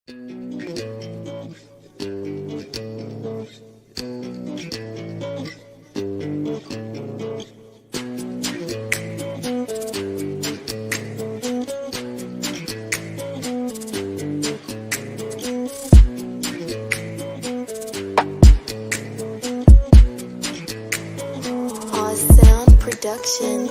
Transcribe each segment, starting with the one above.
Sound Production.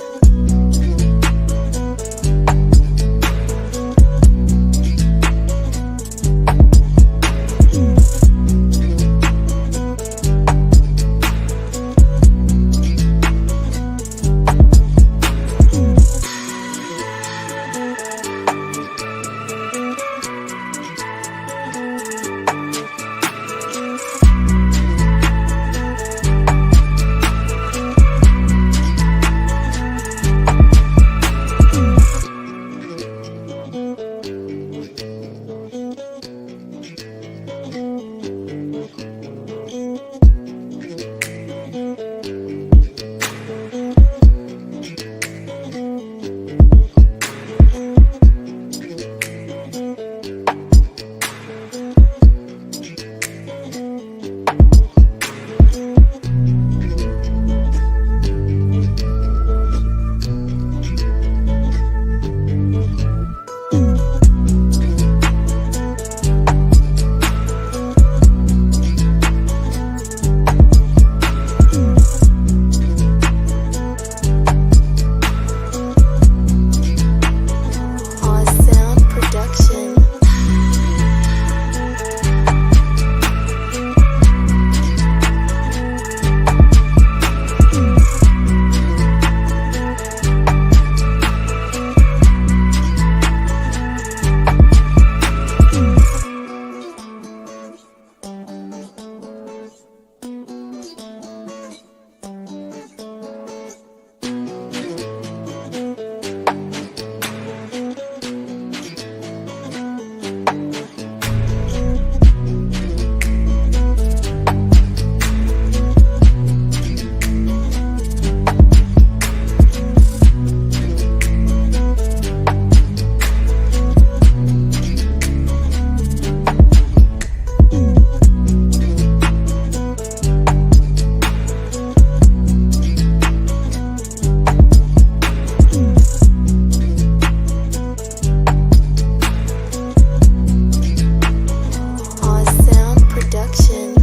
Sound Production. Sound Production.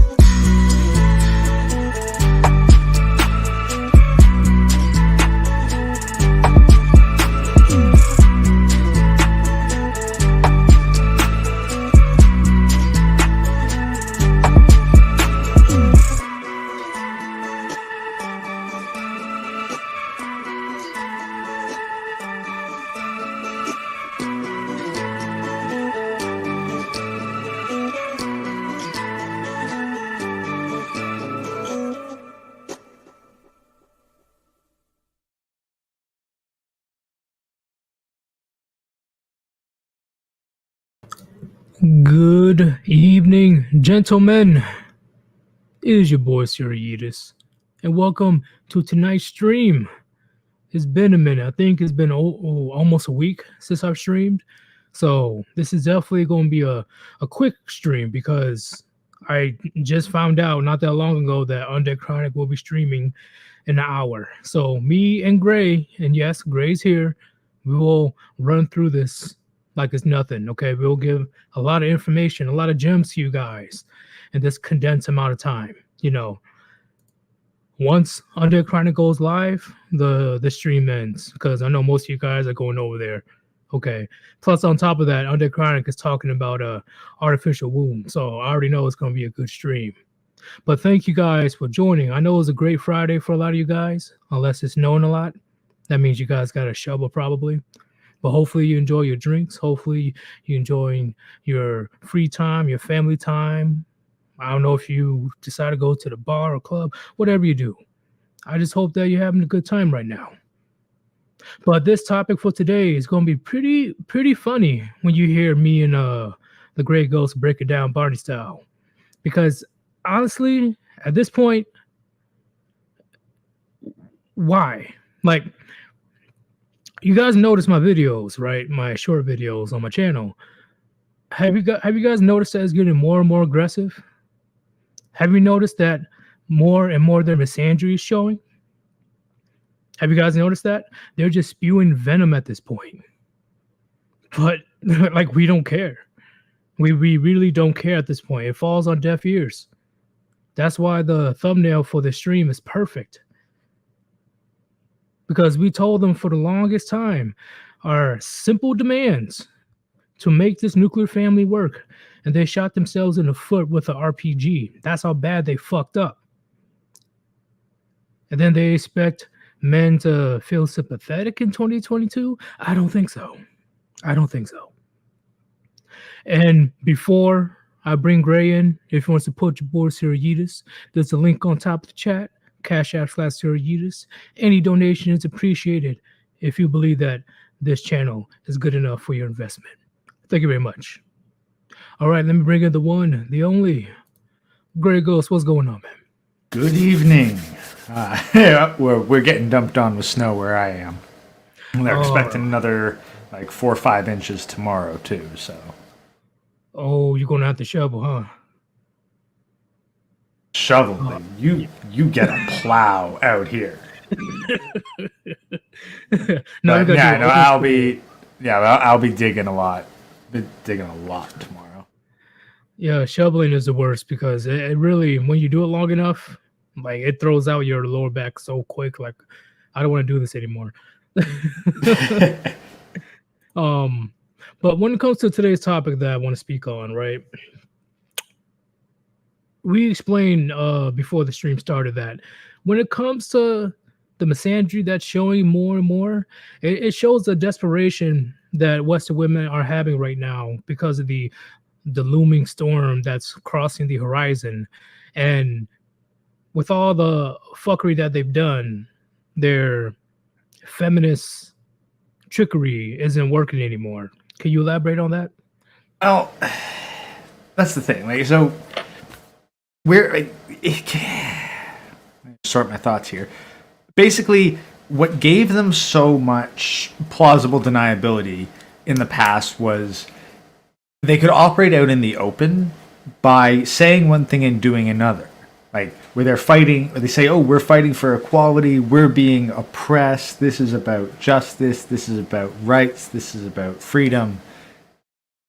Good evening, gentlemen. It is your boy Sirius, and welcome to tonight's stream. It's been a minute. I think it's been almost a week since I've streamed. So this is definitely going to be a quick stream because I just found out not that long ago that Undead Chronic will be streaming in an hour. So me and Gray, and yes, Gray's here, we will run through this like it's nothing. Okay, we'll give a lot of information, a lot of gems to you guys in this condensed amount of time. You know, once Undead Chronic goes live, the stream ends because I know most of you guys are going over there. Okay. Plus, on top of that, Undead Chronic is talking about artificial womb, so I already know it's going to be a good stream. But thank you guys for joining. I know it was a great Friday for a lot of you guys, unless it's snowing a lot. That means you guys got a shovel probably. But hopefully you enjoy your drinks. Hopefully you enjoying your free time, your family time. I don't know if you decide to go to the bar or club, whatever you do. I just hope that you're having a good time right now. But this topic for today is going to be pretty funny when you hear me and the Gray Ghost break it down Barney style. Because honestly, at this point, why? Like, you guys notice my videos, right? My short videos on my channel. have you guys noticed that it's getting more and more aggressive? Have you noticed that more and more their misandry is showing? Have you guys noticed that? They're just spewing venom at this point. But like we don't care. We really don't care at this point. It falls on deaf ears. That's why the thumbnail for the stream is perfect. Because we told them for the longest time our simple demands to make this nuclear family work, and they shot themselves in the foot with an RPG. That's how bad they fucked up. And then they expect men to feel sympathetic in 2022? I don't think so. I don't think so. And before I bring Gray in, if you want to support your boy Sirius, there's a link on top of the chat. Cash App / Sirius. Any donation is appreciated if you believe that this channel is good enough for your investment. Thank you very much. All right, let me bring in the one, the only Gray Ghost. What's going on, man? Good evening. Yeah, we're getting dumped on with snow where I am. They're expecting another like 4 or 5 inches tomorrow too. So. Oh, you're gonna have to shovel, huh? Shovel, you get a plow out here. I'll be digging a lot. Digging a lot tomorrow. Yeah, shoveling is the worst because it really, when you do it long enough, like it throws out your lower back so quick. Like, I don't want to do this anymore. But when it comes to today's topic that I want to speak on, right? We explained before the stream started that when it comes to the misandry that's showing more and more, it shows the desperation that Western women are having right now because of the looming storm that's crossing the horizon. And with all the fuckery that they've done, their feminist trickery isn't working anymore. Can you elaborate on that? Oh, that's the thing. Like, so sort my thoughts here. Basically, what gave them so much plausible deniability in the past was they could operate out in the open by saying one thing and doing another. Like, where they're fighting, or they say, oh, we're fighting for equality, we're being oppressed, this is about justice, this is about rights, this is about freedom.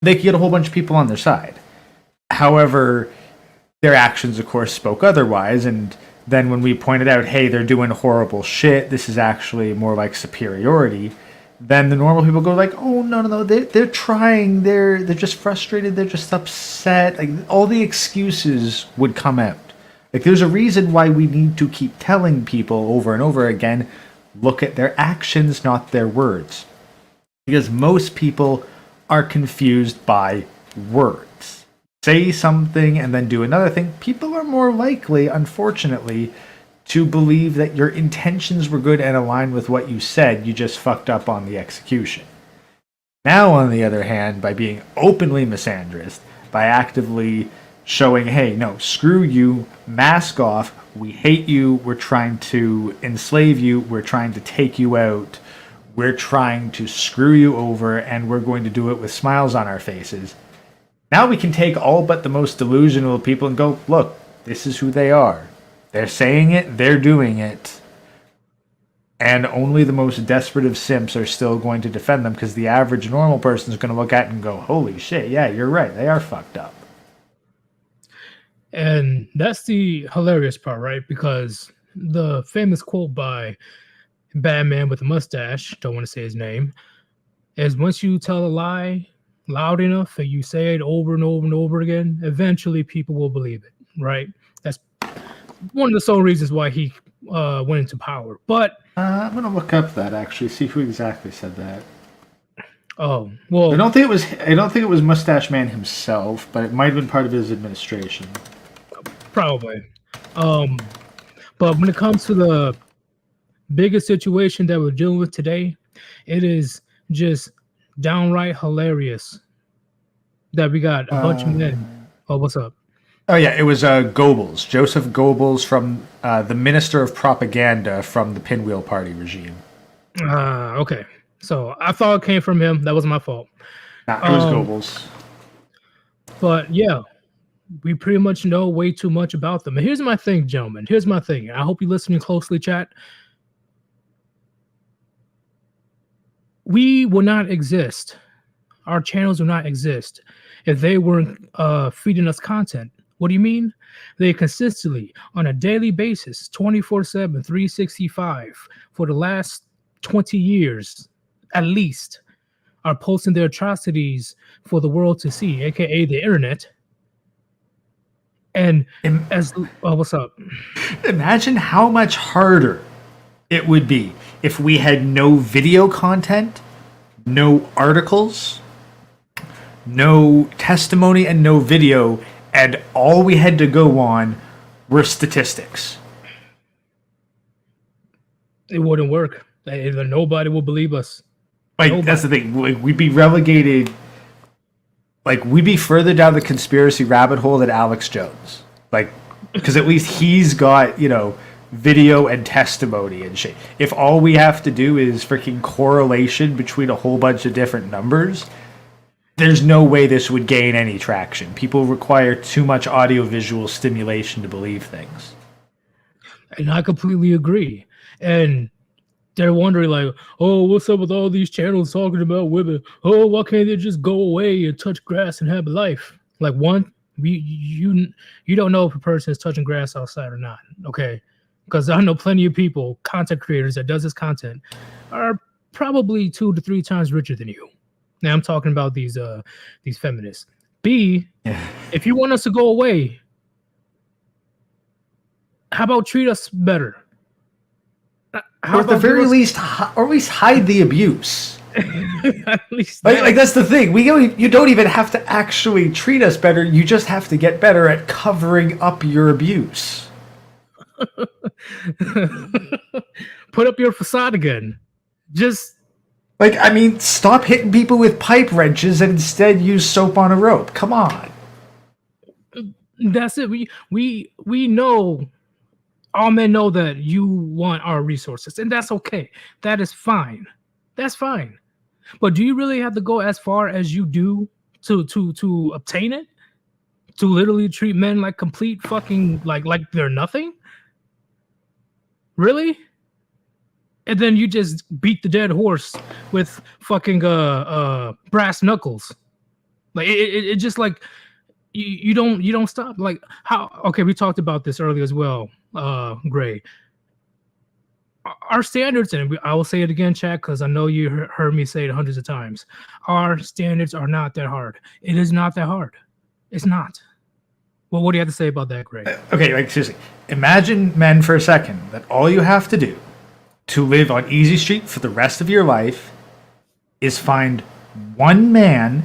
They could get a whole bunch of people on their side. However, their actions, of course, spoke otherwise, and then when we pointed out, hey, they're doing horrible shit, this is actually more like superiority, then the normal people go like, oh, no, they're trying, they're just frustrated, they're just upset. Like, all the excuses would come out. Like, there's a reason why we need to keep telling people over and over again, look at their actions, not their words. Because most people are confused by words. Say something and then do another thing. People are more likely, unfortunately, to believe that your intentions were good and aligned with what you said, you just fucked up on the execution. Now, on the other hand, by being openly misandrist, by actively showing, hey, no, screw you, mask off, we hate you, we're trying to enslave you, we're trying to take you out, we're trying to screw you over, and we're going to do it with smiles on our faces. Now we can take all but the most delusional people and go, look, this is who they are. They're saying it, they're doing it, and only the most desperate of simps are still going to defend them, because the average normal person is going to look at it and go, holy shit, yeah, you're right, they are fucked up. And that's the hilarious part, right? Because the famous quote by Batman with a mustache, don't want to say his name, is once you tell a lie loud enough and you say it over and over and over again, eventually people will believe it, right? That's one of the sole reasons why he went into power. But I'm going to look up that, actually, see who exactly said that. Oh, well, I don't think it was Mustache Man himself, but it might have been part of his administration. Probably. But when it comes to the biggest situation that we're dealing with today, it is just downright hilarious that we got a bunch of men. Oh, what's up? Oh, yeah, it was Goebbels, Joseph Goebbels, from the Minister of Propaganda from the Pinwheel Party regime. Okay. So I thought it came from him. That was my fault. Nah, it was Goebbels. But yeah, we pretty much know way too much about them. And here's my thing, gentlemen. Here's my thing. I hope you're listening closely, chat. We will not exist. Our channels will not exist if they weren't feeding us content. What do you mean? They consistently, on a daily basis, 24/7, 365, for the last 20 years at least, are posting their atrocities for the world to see, aka the internet. And as what's up? Imagine how much harder it would be if we had no video content, no articles, no testimony, and no video, and all we had to go on were statistics. It wouldn't work. Nobody will believe us. Like, that's the thing. We'd be relegated. Like, we'd be further down the conspiracy rabbit hole than Alex Jones. Like, because at least he's got, video and testimony and shit. If all we have to do is freaking correlation between a whole bunch of different numbers, there's no way this would gain any traction. People require too much audiovisual stimulation to believe things. And I completely agree. And they're wondering, like, oh, what's up with all these channels talking about women? Oh, why can't they just go away and touch grass and have a life? Like, one, you don't know if a person is touching grass outside or not, okay? Because I know plenty of people, content creators that does this content, are probably 2 to 3 times richer than you. Now I'm talking about these feminists. B, if you want us to go away, how about treat us better? Or at the very least, or at least hide the abuse. At least like that's the thing. You don't even have to actually treat us better. You just have to get better at covering up your abuse. Put up your facade again. Just stop hitting people with pipe wrenches and instead use soap on a rope. Come on. That's it. We know. All men know that you want our resources, and that's okay. That is fine. That's fine. But do you really have to go as far as you do to obtain it? To literally treat men like complete fucking like they're nothing? Really? And then you just beat the dead horse with fucking brass knuckles. Like it just like you don't stop. Like how? Okay, we talked about this earlier as well. Gray. Our standards, and I will say it again, chat, because I know you heard me say it hundreds of times. Our standards are not that hard. It is not that hard. It's not. Well, what do you have to say about that, Gray? Okay, seriously. Imagine, men, for a second, that all you have to do to live on Easy Street for the rest of your life is find one man,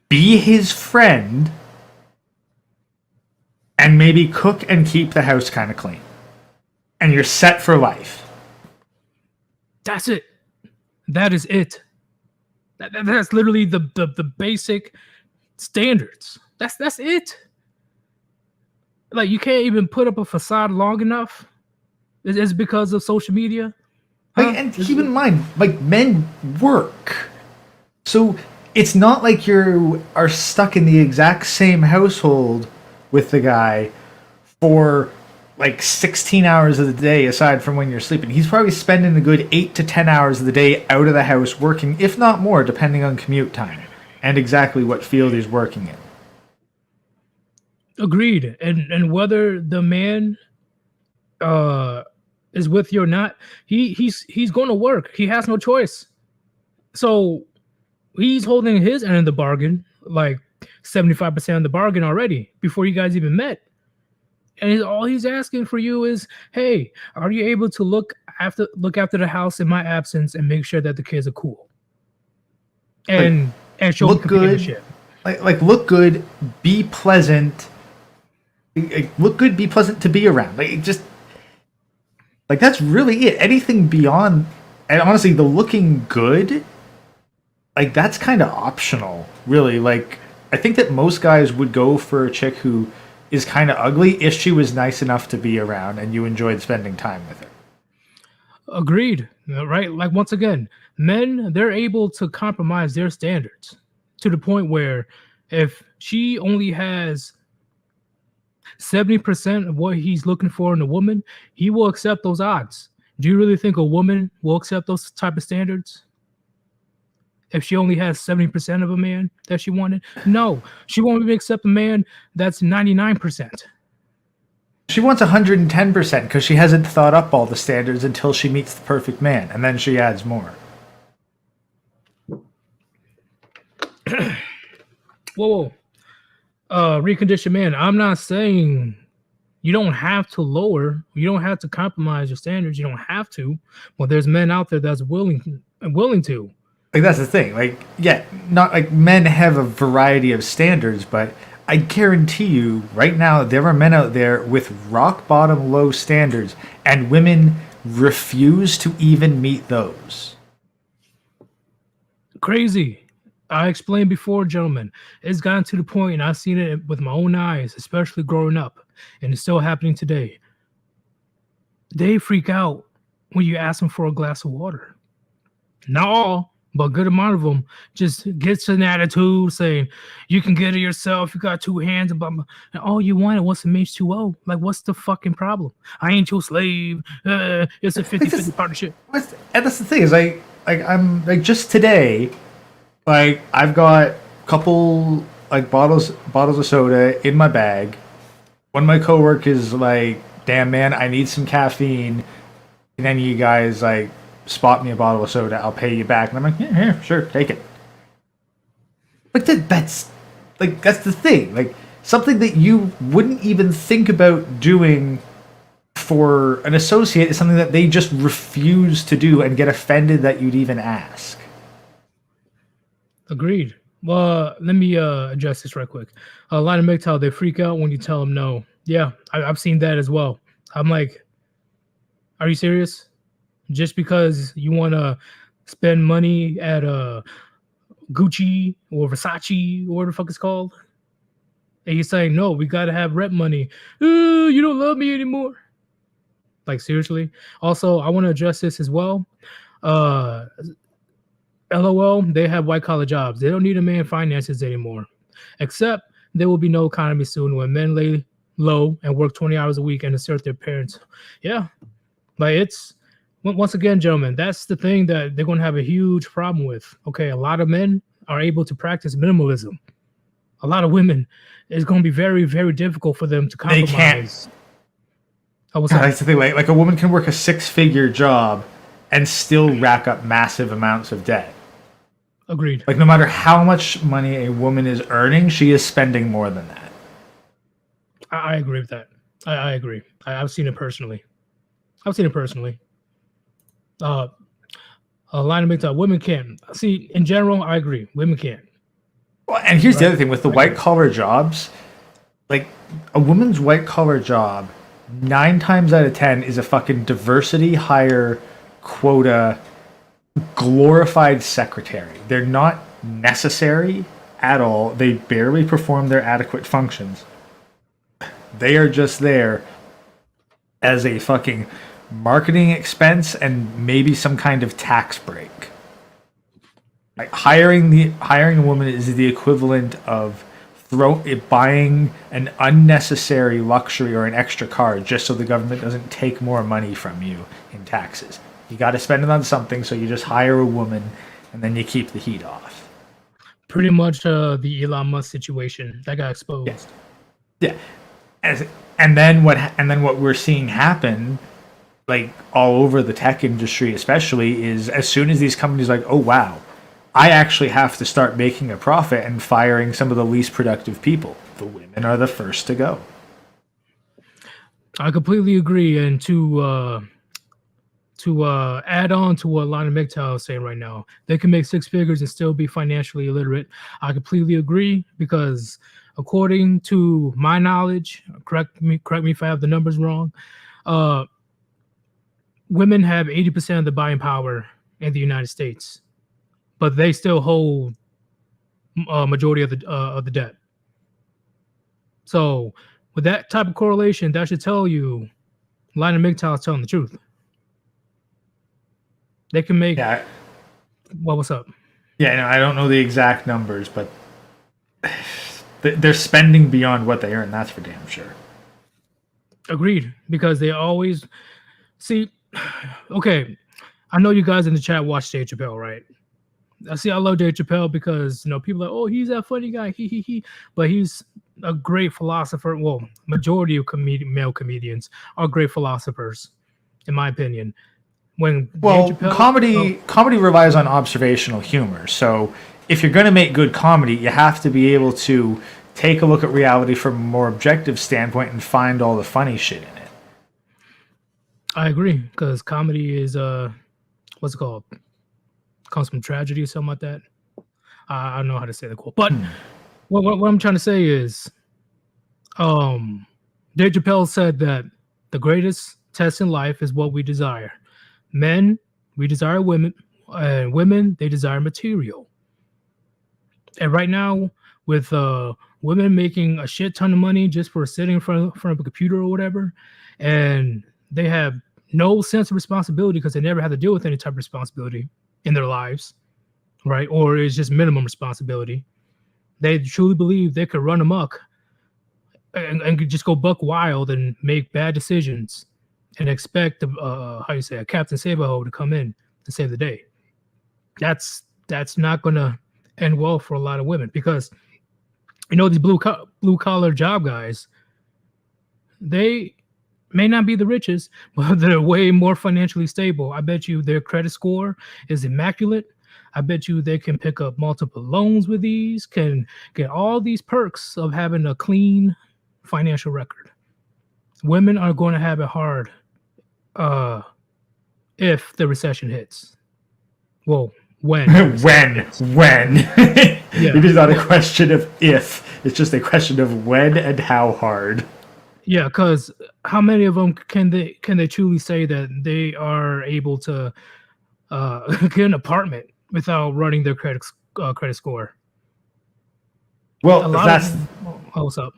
be his friend, and maybe cook and keep the house kind of clean. And you're set for life. That's it. That is it. That's literally the basic standards. That's it. Like, you can't even put up a facade long enough. It's because of social media. And keep in mind, men work. So it's not like you are stuck in the exact same household with the guy for 16 hours of the day aside from when you're sleeping. He's probably spending a good 8 to 10 hours of the day out of the house working, if not more, depending on commute time and exactly what field he's working in. Agreed. And whether the man is with you or not, he's going to work. He has no choice. So he's holding his end of the bargain, 75% of the bargain already before you guys even met. And all he's asking for you is, hey, are you able to look after the house in my absence and make sure that the kids are cool? And show look good. Look good, be pleasant. Look good, be pleasant to be around. That's really it. Anything beyond, and honestly, the looking good, that's kind of optional, really. I think that most guys would go for a chick who is kind of ugly if she was nice enough to be around and you enjoyed spending time with her. Agreed. Right? Once again, men, they're able to compromise their standards to the point where If she only has 70% of what he's looking for in a woman, he will accept those odds. Do you really think a woman will accept those type of standards? If she only has 70% of a man that she wanted? No, she won't even accept a man that's 99%. She wants 110% because she hasn't thought up all the standards until she meets the perfect man, and then she adds more. Whoa. Reconditioned man, I'm not saying you don't have to lower, you don't have to compromise your standards, you don't have to, but there's men out there that's willing to. Like, that's the thing. Like, yeah, not like men have a variety of standards, but I guarantee you right now there are men out there with rock bottom low standards, and women refuse to even meet those. Crazy. I explained before, gentlemen, it's gotten to the point, and I've seen it with my own eyes, especially growing up, and it's still happening today. They freak out when you ask them for a glass of water. Not all, but a good amount of them just gets an attitude saying, you can get it yourself, you got two hands, and blah, blah. And all you wanted was some H2O. Like, what's the fucking problem? I ain't your slave. It's a 50-50 partnership. And that's the thing is, I'm like, just today, like, I've got a couple like bottles of soda in my bag. One of my coworkers is like, damn man, I need some caffeine. And then you guys like spot me a bottle of soda, I'll pay you back. And I'm like, yeah, sure, take it. Like that's the thing. Like, something that you wouldn't even think about doing for an associate is something that they just refuse to do and get offended that you'd even ask. Agreed. Well, let me address this right quick. A lot of MGTOW, they freak out when you tell them no. Yeah, I've seen that as well. I'm like, are you serious? Just because you want to spend money at Gucci or Versace or whatever the fuck it's called? And he's saying, no, we got to have rep money. You don't love me anymore. Like, seriously? Also, I want to address this as well. LOL, they have white collar jobs. They don't need a man finances anymore. Except there will be no economy soon when men lay low and work 20 hours a week and assert their parents. Yeah. Like, it's, once again, gentlemen, that's the thing that they're going to have a huge problem with. Okay, a lot of men are able to practice minimalism. A lot of women, it's going to be very, very difficult for them to compromise. They can't. That's the thing. Like a woman can work a 6-figure job and still rack up massive amounts of debt. Agreed. Like, no matter how much money a woman is earning, she is spending more than that. I agree with that. I agree. I've seen it personally. A line of MGTOW, women can. See, in general, I agree. Women can. Well, and here's the other thing with the white collar jobs. Like, a woman's white collar job, 9 times out of 10 is a fucking diversity hire quota glorified secretary. They're not necessary at all. They barely perform their adequate functions. They are just there as a fucking marketing expense and maybe some kind of tax break. Like, hiring a woman is the equivalent of buying an unnecessary luxury or an extra car just so the government doesn't take more money from you in taxes. You got to spend it on something, so you just hire a woman and then you keep the heat off. Pretty much the Elon Musk situation that got exposed. Yeah. And then what we're seeing happen, like all over the tech industry especially, is as soon as these companies are like, oh wow, I actually have to start making a profit and firing some of the least productive people, the women are the first to go. I completely agree. And to add on to what Lana MGTOW is saying right now, they can make 6 figures and still be financially illiterate. I completely agree, because according to my knowledge, correct me if I have the numbers wrong, women have 80% of the buying power in the United States, but they still hold a majority of the debt. So with that type of correlation, that should tell you Lana MGTOW is telling the truth. They can make. Yeah. Well, what's up? Yeah, no, I don't know the exact numbers, but they're spending beyond what they earn. That's for damn sure. Agreed, because they always see. Okay, I know you guys in the chat watch Dave Chappelle, right? I love Dave Chappelle because people are like, oh, he's that funny guy, he, but he's a great philosopher. Well, majority of male comedians are great philosophers, in my opinion. When Well, Dave Chappelle, comedy relies on observational humor. So if you're going to make good comedy, you have to be able to take a look at reality from a more objective standpoint and find all the funny shit in it. I agree, because comedy is what's it called? Comes from tragedy or something like that. I don't know how to say the quote, but what I'm trying to say is, Dave Chappelle said that the greatest test in life is what we desire. Men, we desire women, and women, they desire material. And right now, with women making a shit ton of money just for sitting in front of a computer or whatever, and they have no sense of responsibility because they never had to deal with any type of responsibility in their lives, right? Or it's just minimum responsibility. They truly believe they could run amok and could just go buck wild and make bad decisions and expect a Captain Saberho to come in and save the day. That's not gonna end well for a lot of women, because these blue collar job guys, they may not be the richest, but they're way more financially stable. I bet you their credit score is immaculate. I bet you they can pick up multiple loans with these, can get all these perks of having a clean financial record. Women are going to have it hard if the recession hits. Well, when? when. Yeah. It is not a question of if, it's just a question of when and how hard. Yeah, because how many of them can they truly say that they are able to get an apartment without running their credit score? Well, What's up?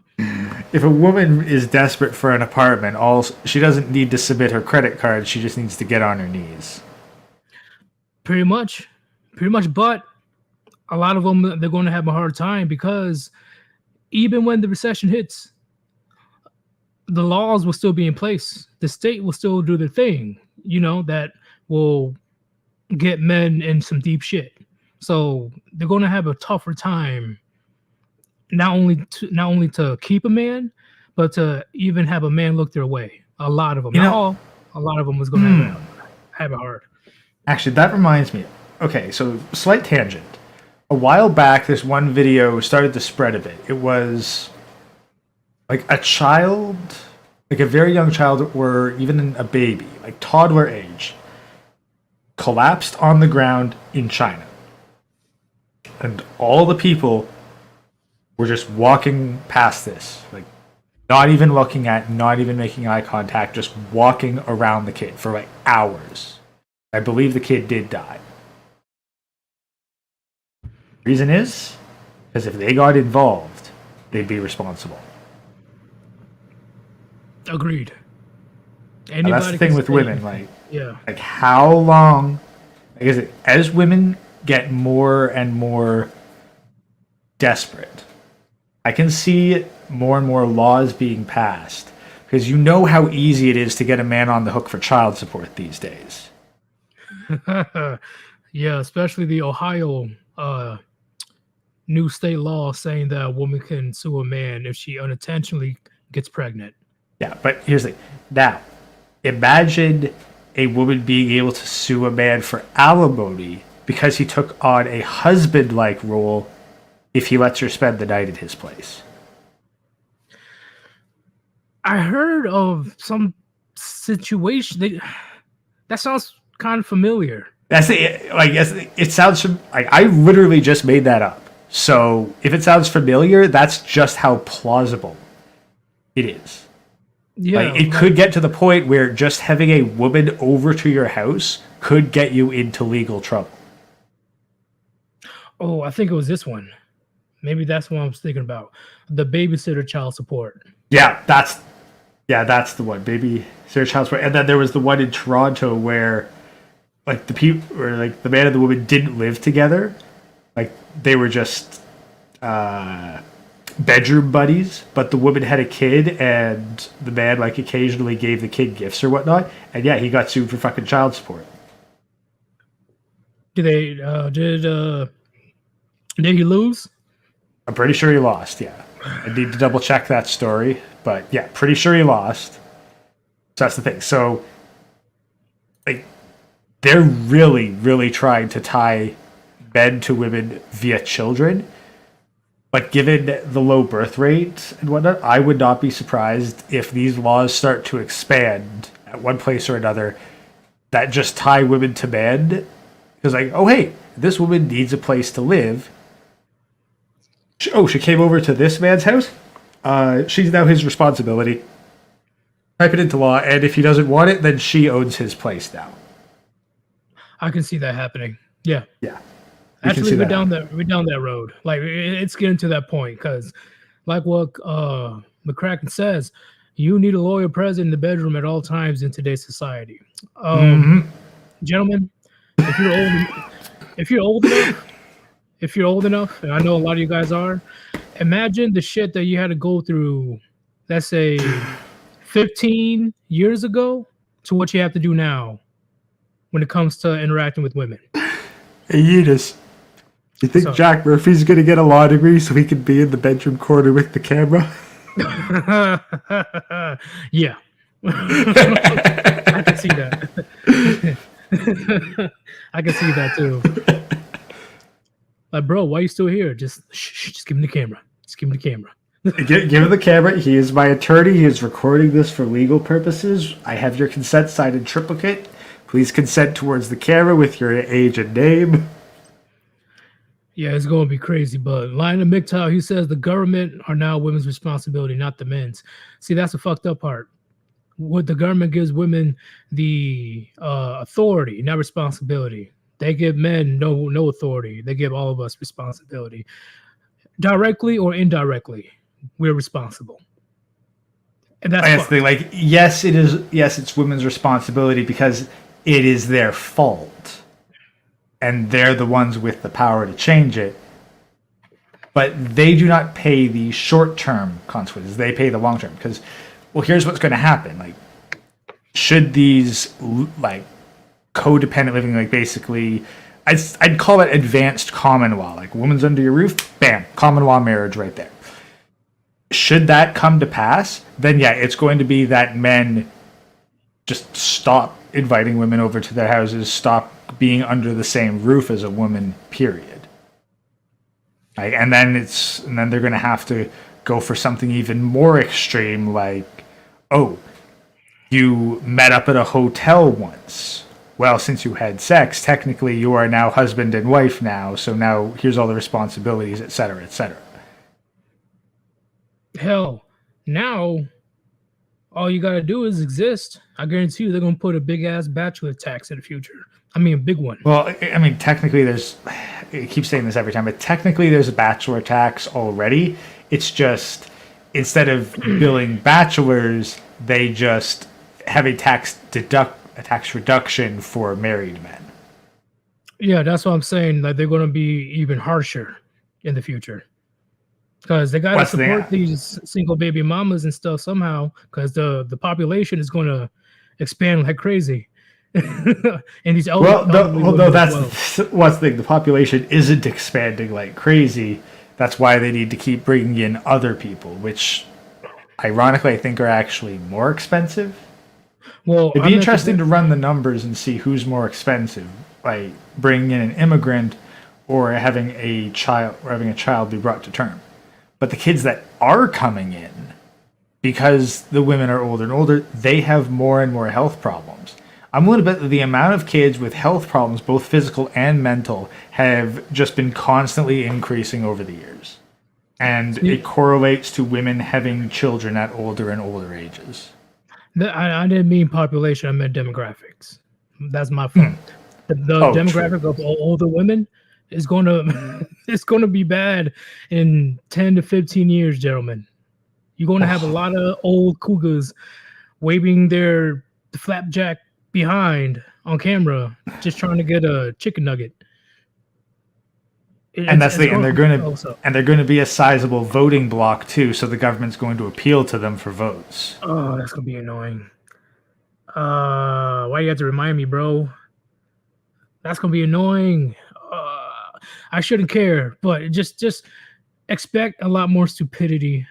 if a woman is desperate for an apartment, she doesn't need to submit her credit card. She just needs to get on her knees. Pretty much. But a lot of them, they're going to have a hard time, because even when the recession hits, the laws will still be in place. The state will still do the thing, that will get men in some deep shit. So they're going to have a tougher time, not only to keep a man, but to even have a man look their way. A lot of them, not all. A lot of them was going to have it hard. Actually, that reminds me. Okay, so slight tangent. A while back, this one video started to spread a bit. It was like a child, like a very young child, or even a baby, like toddler age, collapsed on the ground in China. And all the people were just walking past this, like not even looking at, not even making eye contact, just walking around the kid for like hours. I believe the kid did die. Reason is, because if they got involved, they'd be responsible. Agreed. Now, that's the thing with women, yeah. Like how long? Like, is it as women get more and more desperate? I can see more and more laws being passed, because you know how easy it is to get a man on the hook for child support these days. Yeah, especially the Ohio new state law saying that a woman can sue a man if she unintentionally gets pregnant. Yeah, but here's the thing. Now, imagine a woman being able to sue a man for alimony because he took on a husband-like role if he lets her spend the night at his place. I heard of some situation that sounds kind of familiar. It sounds like I literally just made that up. So if it sounds familiar, that's just how plausible it is. Yeah, it could get to the point where just having a woman over to your house could get you into legal trouble. Oh, I think it was this one. Maybe that's what I was thinking about. The babysitter child support. Yeah, that's the one. Babysitter child support. And then there was the one in Toronto where like the people, or like the man and the woman didn't live together. Like they were just bedroom buddies, but the woman had a kid and the man like occasionally gave the kid gifts or whatnot, and yeah, he got sued for fucking child support. Did he lose? I'm pretty sure he lost. Yeah, I need to double check that story, but yeah, pretty sure he lost. So that's the thing. So like they're really trying to tie men to women via children. But given the low birth rate and whatnot, I would not be surprised if these laws start to expand at one place or another that just tie women to men. Because like, oh hey, this woman needs a place to live. Oh, she came over to this man's house. She's now his responsibility. Type it into law, and if he doesn't want it, then she owns his place now. I can see that happening. Yeah. Yeah. Actually, we're down that road. Like it's getting to that point because, like what McCracken says, you need a loyal presence in the bedroom at all times in today's society. Gentlemen, if you're old enough, and I know a lot of you guys are, imagine the shit that you had to go through. Let's say 15 years ago to what you have to do now when it comes to interacting with women. Hey, Eunice. You think Jack Murphy's going to get a law degree so he can be in the bedroom corner with the camera? Yeah. I can see that. I can see that too. Like, bro, why are you still here? Just give him the camera. Just give him the camera. Give him the camera. He is my attorney. He is recording this for legal purposes. I have your consent signed in triplicate. Please consent towards the camera with your age and name. Yeah, it's going to be crazy. But Lionel McTow, he says the government are now women's responsibility, not the men's. See, that's the fucked up part. What the government gives women the authority, not responsibility. They give men no authority. They give all of us responsibility. Directly or indirectly, we're responsible. And that's the thing. Like, yes, it is. Yes, it's women's responsibility because it is their fault. And they're the ones with the power to change it. But they do not pay the short-term consequences. They pay the long-term. Because, well, here's what's going to happen. Like, should these, like, codependent living, like, basically, I'd call it advanced common law. Like, woman's under your roof, bam, common law marriage right there. Should that come to pass, then, yeah, it's going to be that men just stop inviting women over to their houses, stop being under the same roof as a woman, period. Like, and then they're going to have to go for something even more extreme, like, oh, you met up at a hotel once. Well, since you had sex, technically you are now husband and wife now, so now here's all the responsibilities, etc., etc. Hell, now all you gotta do is exist. I guarantee you they're gonna put a big ass bachelor tax in the future. I mean, a big one. Well, I mean, technically I keep saying this every time, but technically there's a bachelor tax already. It's just, instead of billing bachelors, they just have a tax reduction for married men. Yeah, that's what I'm saying. Like, they're gonna be even harsher in the future. Because they got to support these single baby mamas and stuff somehow, because the population is going to expand like crazy. And these that's what's the thing. The population isn't expanding like crazy. That's why they need to keep bringing in other people, which, ironically, I think are actually more expensive. Well, it'd be interesting to run the numbers and see who's more expensive, like bringing in an immigrant or having a child be brought to term. But the kids that are coming in, because the women are older and older, they have more and more health problems. I'm willing to bet that the amount of kids with health problems, both physical and mental, have just been constantly increasing over the years. And it correlates to women having children at older and older ages. I didn't mean population, I meant demographics. That's my fault. The demographic of older women is going to be bad in 10 to 15 years, gentlemen. You're going to have a lot of old cougars waving their flapjack behind on camera, just trying to get a chicken nugget. And that's and they're going to also. and they're going to be a sizable voting block too. So the government's going to appeal to them for votes. Oh, that's gonna be annoying. Why you have to remind me, bro? That's gonna be annoying. I shouldn't care, but just expect a lot more stupidity,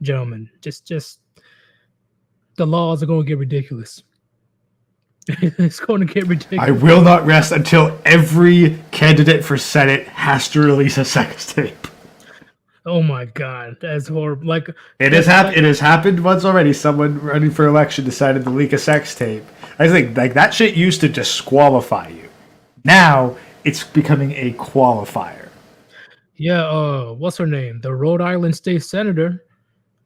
gentlemen. Just the laws are going to get ridiculous. It's going to get ridiculous. I will not rest until every candidate for Senate has to release a sex tape. Oh my god, that's horrible. Like it has happened. It has happened once already. Someone running for election decided to leak a sex tape. I think like that shit used to disqualify you. Now it's becoming a qualifier. Yeah, what's her name? The Rhode Island state senator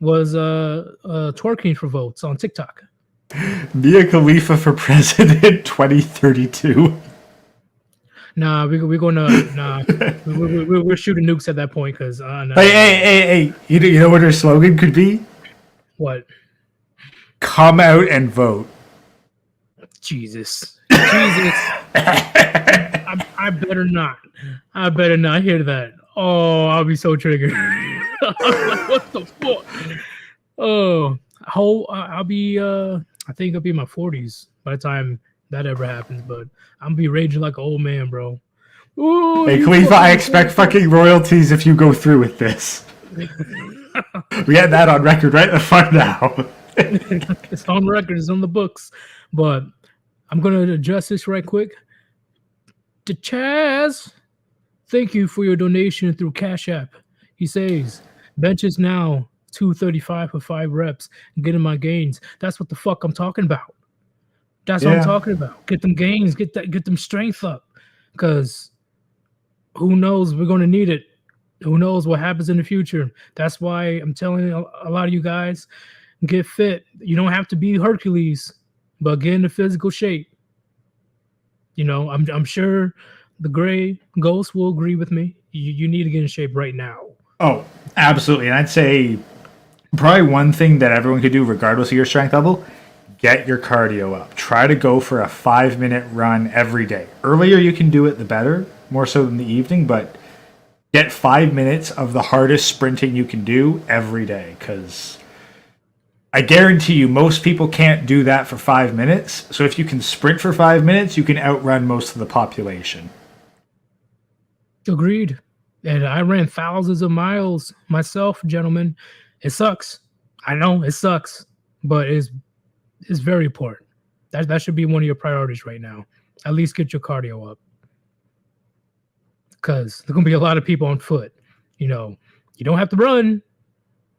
was twerking for votes on TikTok. Mia Khalifa for president 2032. Nah, we're shooting nukes at that point because no. Hey! You know what her slogan could be? What? Come out and vote. Jesus. I better not. I better not hear that. Oh, I'll be so triggered. Like, what the fuck? Oh, I'll be. I think I'll be in my 40s by the time that ever happens. But I'm gonna be raging like an old man, bro. Ooh, hey, Khalifa, I expect fucking royalties if you go through with this. We had that on record right in the front now. It's on record. It's on the books. But I'm gonna address this right quick. To Chaz, thank you for your donation through Cash App. He says, benches now $235 for 5 reps, getting my gains. That's what the fuck I'm talking about. That's what I'm talking about. Get them gains, get them strength up. Because who knows, we're gonna need it. Who knows what happens in the future. That's why I'm telling a lot of you guys, get fit. You don't have to be Hercules, but get into physical shape. You know, I'm sure the Gray Ghost will agree with me. You need to get in shape right now. Oh, absolutely. And I'd say probably one thing that everyone could do, regardless of your strength level, get your cardio up. Try to go for a 5-minute run every day. Earlier you can do it, the better, more so than the evening, but get 5 minutes of the hardest sprinting you can do every day, because I guarantee you most people can't do that for 5 minutes. So if you can sprint for 5 minutes, you can outrun most of the population. Agreed. And I ran thousands of miles myself, gentlemen. It sucks. I know it sucks, but it's very important. That should be one of your priorities right now. At least get your cardio up. Because there's going to be a lot of people on foot. You know, you don't have to run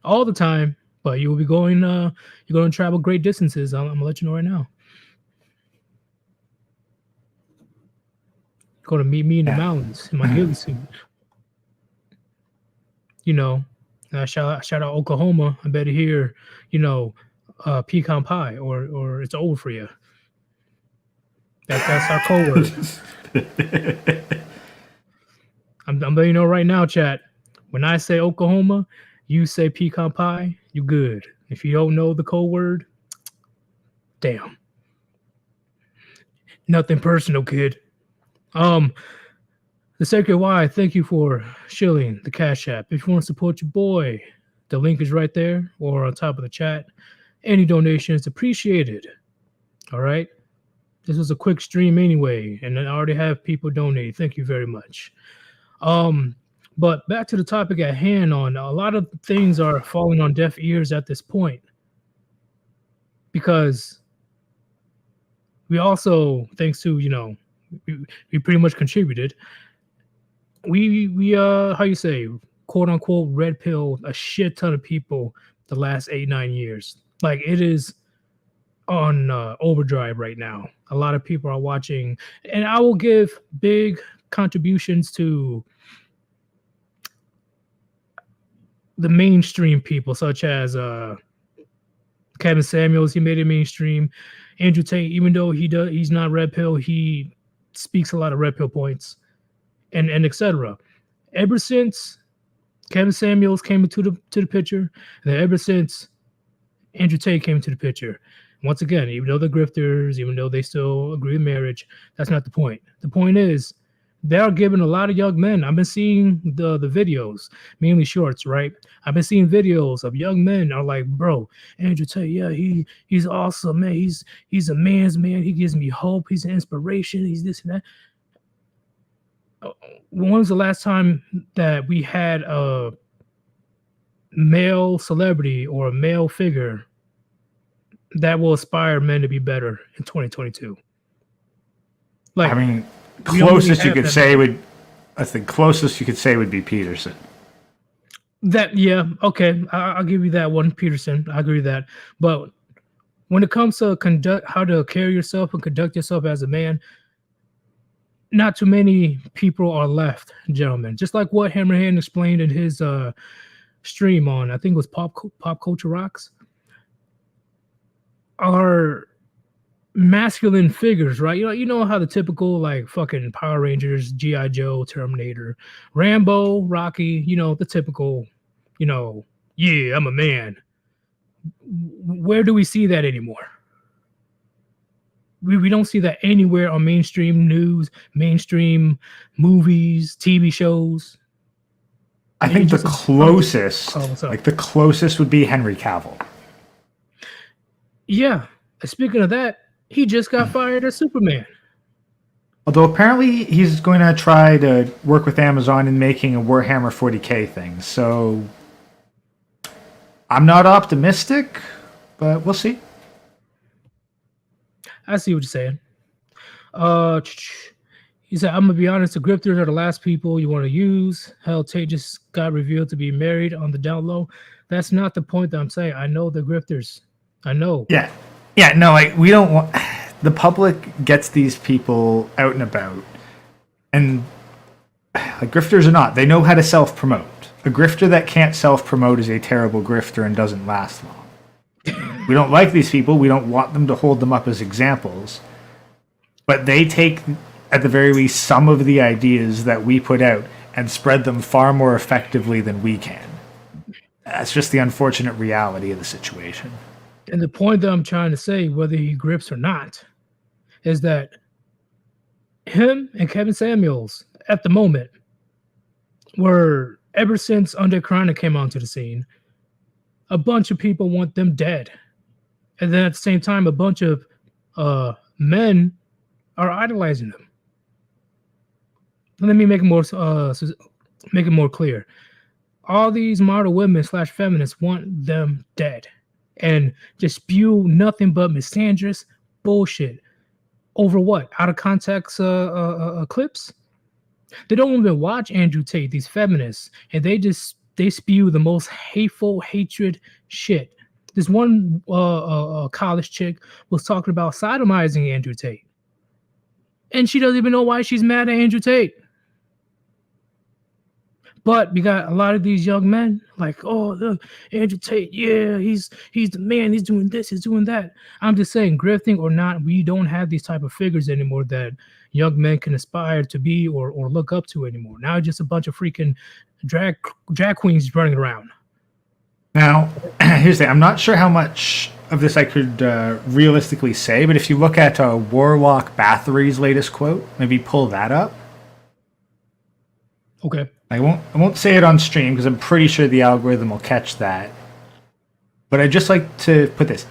all the time, but you will be going, you're going to travel great distances. I'm going to let you know right now. You're going to meet me in the mountains in my ghillie suit. You know, shout out Oklahoma. I better hear, you know, pecan pie or it's over for you. That's our code word. I'm letting you know right now, chat. When I say Oklahoma, you say pecan pie, you good. If you don't know the code word, damn. Nothing personal, kid. The Sacred Y, thank you for shilling the Cash App. If you want to support your boy, the link is right there or on top of the chat. Any donation is appreciated. All right. This was a quick stream anyway, and I already have people donating. Thank you very much. But back to the topic at hand, on a lot of things are falling on deaf ears at this point, because we also, thanks to, you know, we pretty much contributed. We how you say, quote unquote, red pill a shit ton of people the last 8-9 years. Like, it is on overdrive right now. A lot of people are watching, and I will give big contributions to the mainstream people, such as Kevin Samuels. He made it mainstream. Andrew Tate, even though he's not red pill, he speaks a lot of red pill points, and etc. Ever since Kevin Samuels came into the picture, and then ever since Andrew Tate came into the picture, once again, even though they're grifters, even though they still agree with marriage, that's not the point. The point is they are giving a lot of young men. I've been seeing the videos, mainly shorts, right? I've been seeing videos of young men are like, bro, Andrew Tate, yeah, he's awesome, man. He's a man's man. He gives me hope. He's an inspiration. He's this and that. When was the last time that we had a male celebrity or a male figure that will inspire men to be better in 2022? Like, I mean, we don't really closest you have could that say many. would, I think closest you could say would be Peterson. That, yeah, okay, I'll give you that one, Peterson. I agree with that. But when it comes to how to carry yourself and conduct yourself as a man, not too many people are left, gentlemen. Just like what Hammerhand explained in his stream on, I think it was Pop Culture Rocks, are masculine figures, right? You know how the typical like fucking Power Rangers, GI Joe, Terminator, Rambo, Rocky, the typical, yeah, I'm a man. Where do we see that anymore? We don't see that anywhere on mainstream news, mainstream movies, TV shows. I think the Just a closest, oh, what's up? like the closest would be Henry Cavill. Yeah. Speaking of that, he just got fired as Superman. Although apparently he's going to try to work with Amazon in making a Warhammer 40K thing. So I'm not optimistic, but we'll see. I see what you're saying. He said, I'm gonna be honest, the grifters are the last people you want to use. Hell, Tate just got revealed to be married on the down low. That's not the point that I'm saying. I know the grifters. I know. Yeah. Yeah, no, like we don't want the public gets these people out and about. And like grifters or not, they know how to self-promote. A grifter that can't self-promote is a terrible grifter and doesn't last long. We don't like these people. We don't want them to hold them up as examples. But they take, at the very least, some of the ideas that we put out and spread them far more effectively than we can. That's just the unfortunate reality of the situation. And the point that I'm trying to say, whether he grips or not, is that him and Kevin Samuels, at the moment, were, ever since Andre Chronic came onto the scene, a bunch of people want them dead. And then at the same time, a bunch of men are idolizing them. Let me make it more clear. All these model women / feminists want them dead and just spew nothing but misandrous bullshit over what? Out of context clips? They don't even watch Andrew Tate, these feminists, and they spew the most hateful hatred shit. This one college chick was talking about sodomizing Andrew Tate. And she doesn't even know why she's mad at Andrew Tate. But we got a lot of these young men like, oh, look, Andrew Tate, yeah, he's the man, he's doing this, he's doing that. I'm just saying, grifting or not, we don't have these type of figures anymore that young men can aspire to be or look up to anymore. Now it's just a bunch of freaking drag queens running around. Now, here's the thing. I'm not sure how much of this I could realistically say, but if you look at Warlock Bathory's latest quote, maybe pull that up. Okay. I won't say it on stream because I'm pretty sure the algorithm will catch that. But I'd just like to put this.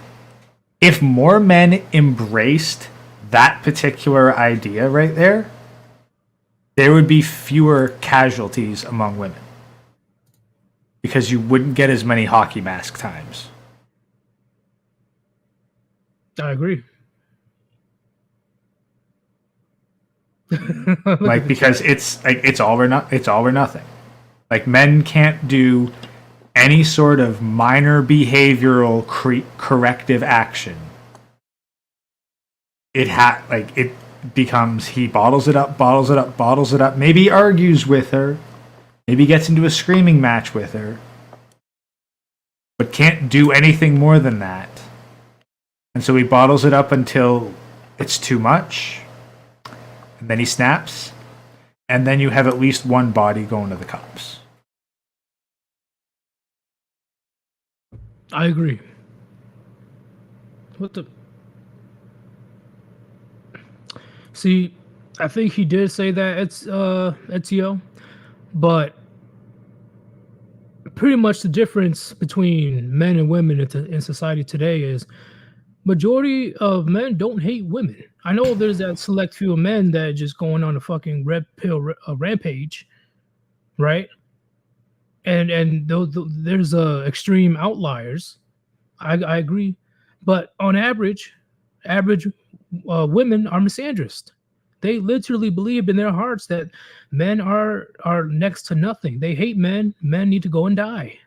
If more men embraced that particular idea right there, there would be fewer casualties among women. Because you wouldn't get as many hockey mask times. I agree. Like, because it's all or nothing. Like, men can't do any sort of minor behavioral corrective action. It becomes he bottles it up, maybe argues with her, maybe gets into a screaming match with her, but can't do anything more than that. And so he bottles it up until it's too much, and then he snaps, and then you have at least one body going to the cops. I agree. What the? See, I think he did say that it's Ezio, but pretty much the difference between men and women in society today is majority of men don't hate women. I know there's that select few of men that just going on a fucking red pill rampage, right? And there's extreme outliers. I agree, but on average women are misandrist. They literally believe in their hearts that men are next to nothing. They hate men. Men need to go and die.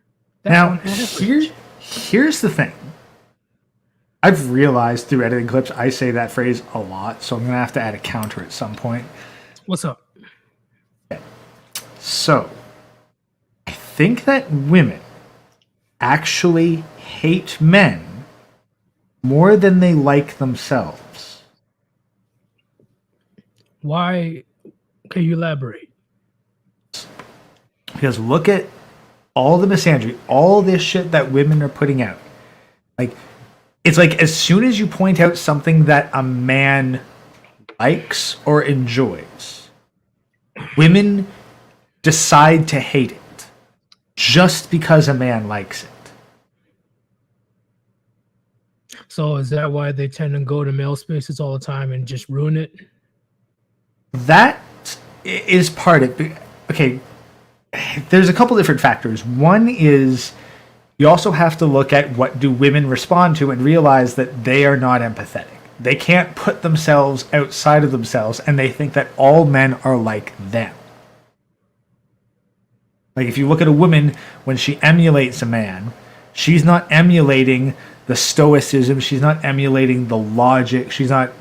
That's Now, on average. here's the thing. I've realized through editing clips, I say that phrase a lot, so I'm going to have to add a counter at some point. What's up? So, I think that women actually hate men more than they like themselves. Why? Can you elaborate? Because look at all the misandry, all this shit that women are putting out. Like, it's like as soon as you point out something that a man likes or enjoys, women decide to hate it just because a man likes it. So is that why they tend to go to male spaces all the time and just ruin it? That is part of it. Okay, there's a couple different factors. One is you also have to look at what do women respond to and realize that they are not empathetic. They can't put themselves outside of themselves, and they think that all men are like them. Like if you look at a woman when she emulates a man, she's not emulating the stoicism, she's not emulating the logic, she's not